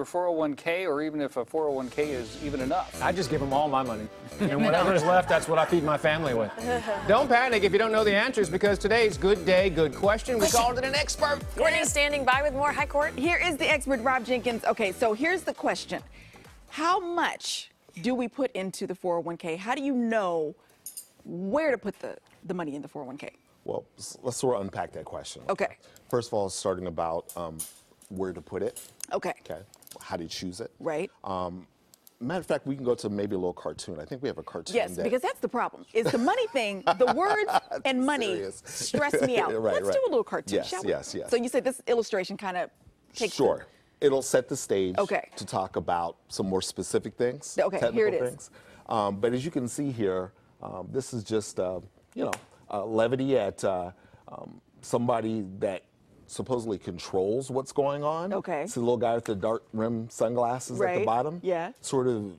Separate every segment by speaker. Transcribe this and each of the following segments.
Speaker 1: Your 401k, or even if a 401k is even enough.
Speaker 2: I just give them all my money. And whatever is left, that's what I feed my family with. Don't panic if you don't know the answers, because today's Good Day, Good Question. We called it an expert.
Speaker 3: Courtney's standing by with more. Hi, Court.
Speaker 4: Here is the expert, Rob Jenkins. Okay, so here's the question. How much do we put into the 401k? How do you know where to put the money in the 401k?
Speaker 5: Well, let's sort of unpack that question.
Speaker 4: Okay.
Speaker 5: First of all, starting about where to put it.
Speaker 4: Okay.
Speaker 5: Okay. How do you choose it?
Speaker 4: Right.
Speaker 5: Matter of fact, we can go to maybe a little cartoon. I think we have a cartoon.
Speaker 4: Yes, because that's the problem. Is the money thing, the words and money stress me out.
Speaker 5: Right,
Speaker 4: Let's do a little cartoon,
Speaker 5: yes,
Speaker 4: shall we?
Speaker 5: Yes.
Speaker 4: So you said this illustration kind of takes
Speaker 5: Sure. It'll set the stage
Speaker 4: Okay.
Speaker 5: to talk about some more specific things.
Speaker 4: Okay,
Speaker 5: technical
Speaker 4: here it is.
Speaker 5: things. But as you can see here, this is just, levity at somebody that supposedly controls what's going on.
Speaker 4: Okay.
Speaker 5: See the little guy with the dark rim sunglasses at the
Speaker 4: Right,
Speaker 5: bottom?
Speaker 4: yeah.
Speaker 5: Sort of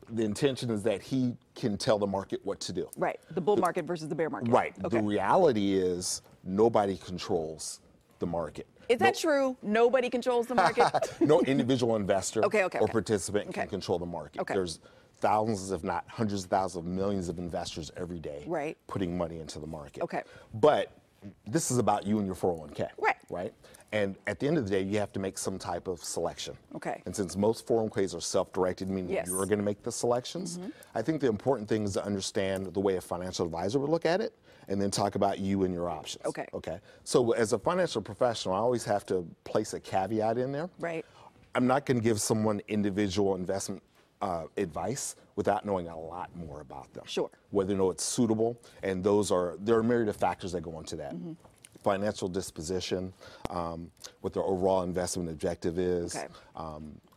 Speaker 5: the intention is that he can tell the market what to do.
Speaker 4: Right, the bull market versus the bear market.
Speaker 5: Right.
Speaker 4: Okay.
Speaker 5: The reality is nobody controls the market.
Speaker 4: Is that true? Nobody controls the market?
Speaker 5: No individual investor
Speaker 4: Okay,
Speaker 5: or participant
Speaker 4: Okay.
Speaker 5: can control the market.
Speaker 4: Okay.
Speaker 5: There's thousands, if not hundreds of thousands, millions of investors every day
Speaker 4: Right.
Speaker 5: putting money into the market.
Speaker 4: Okay.
Speaker 5: But this is about you and your 401k.
Speaker 4: Right.
Speaker 5: Right? And at the end of the day, you have to make some type of selection.
Speaker 4: Okay.
Speaker 5: And since most 401ks are self-directed, meaning
Speaker 4: Yes.
Speaker 5: you're going to make the selections, I think the important thing is to understand the way a financial advisor would look at it, and then talk about you and your options.
Speaker 4: Okay.
Speaker 5: Okay. So as a financial professional, I always have to place a caveat in there.
Speaker 4: Right.
Speaker 5: I'm not going to give someone individual investment advice without knowing a lot more about them.
Speaker 4: Sure.
Speaker 5: Whether you know it's suitable, and there are a myriad of factors that go into that. Financial disposition, what their overall investment objective is,
Speaker 4: Okay.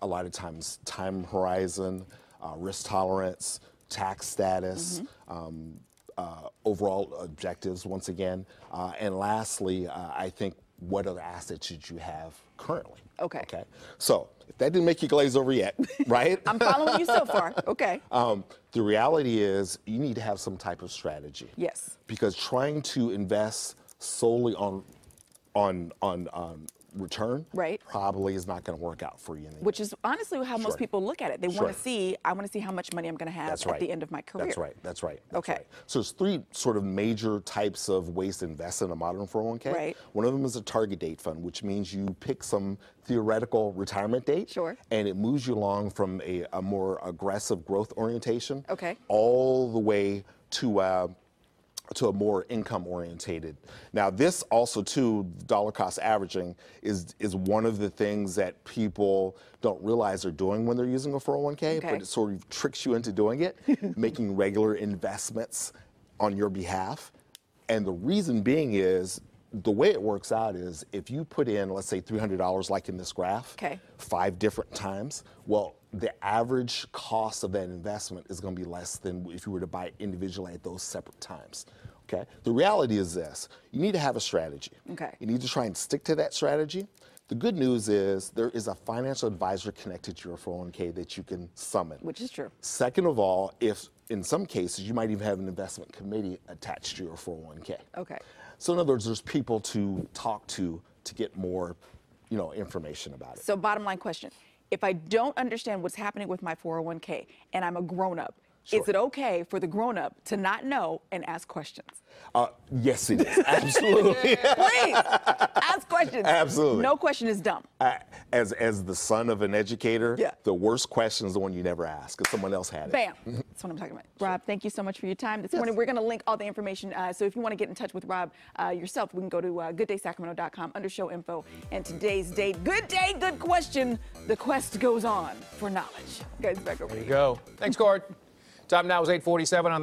Speaker 5: a lot of times time horizon, risk tolerance, tax status, overall objectives once again, and lastly, I think what other assets should you have currently.
Speaker 4: Okay.
Speaker 5: Okay. So if that didn't make you glaze over yet, right?
Speaker 4: I'm following you so far. Okay.
Speaker 5: The reality is you need to have some type of strategy.
Speaker 4: Yes.
Speaker 5: Because trying to invest solely on return
Speaker 4: Right.
Speaker 5: probably is not going to work out for you.
Speaker 4: Which is honestly how most
Speaker 5: Sure.
Speaker 4: people look at it. They
Speaker 5: Sure.
Speaker 4: want to see, I want to see how much money I'm going to have
Speaker 5: That's
Speaker 4: at
Speaker 5: right.
Speaker 4: the end of my career.
Speaker 5: That's right. That's right. That's
Speaker 4: Okay.
Speaker 5: right. So there's three sort of major types of ways to invest in a modern 401k.
Speaker 4: Right.
Speaker 5: One of them is a target date fund, which means you pick some theoretical retirement date.
Speaker 4: Sure.
Speaker 5: And it moves you along from a more aggressive growth orientation.
Speaker 4: Okay.
Speaker 5: All the way to a more income orientated. Now this also too, dollar cost averaging is one of the things that people don't realize they're doing when they're using a 401k,
Speaker 4: Okay.
Speaker 5: but it sort of tricks you into doing it, making regular investments on your behalf. And the reason being is, the way it works out is if you put in, let's say $300 like in this graph,
Speaker 4: Okay.
Speaker 5: 5 different times, well, the average cost of that investment is going to be less than if you were to buy it individually at those separate times. Okay? The reality is this: you need to have a strategy.
Speaker 4: Okay.
Speaker 5: You need to try and stick to that strategy. The good news is there is a financial advisor connected to your 401k that you can summon.
Speaker 4: Which is true.
Speaker 5: Second of all, if in some cases you might even have an investment committee attached to your 401k.
Speaker 4: Okay.
Speaker 5: So in other words, there's people to talk to get more, information about it.
Speaker 4: So bottom line question, if I don't understand what's happening with my 401k and I'm a grown-up,
Speaker 5: Sure.
Speaker 4: is it okay for the grown-up to not know and ask questions?
Speaker 5: Yes, it is. Absolutely.
Speaker 4: Please, ask questions.
Speaker 5: Absolutely.
Speaker 4: No question is dumb.
Speaker 5: As the son of an educator,
Speaker 4: Yeah.
Speaker 5: the worst question is the one you never ask because someone else had it.
Speaker 4: Bam. That's what I'm talking about. Rob, thank you so much for your time this morning. We're going to link all the information. So if you want to get in touch with Rob yourself, we can go to gooddaysacramento.com under show info. And today's date, good day, good question. The quest goes on for knowledge. Guys, back over to you.
Speaker 2: Go. Thanks, Court. Time now is 8:47 on the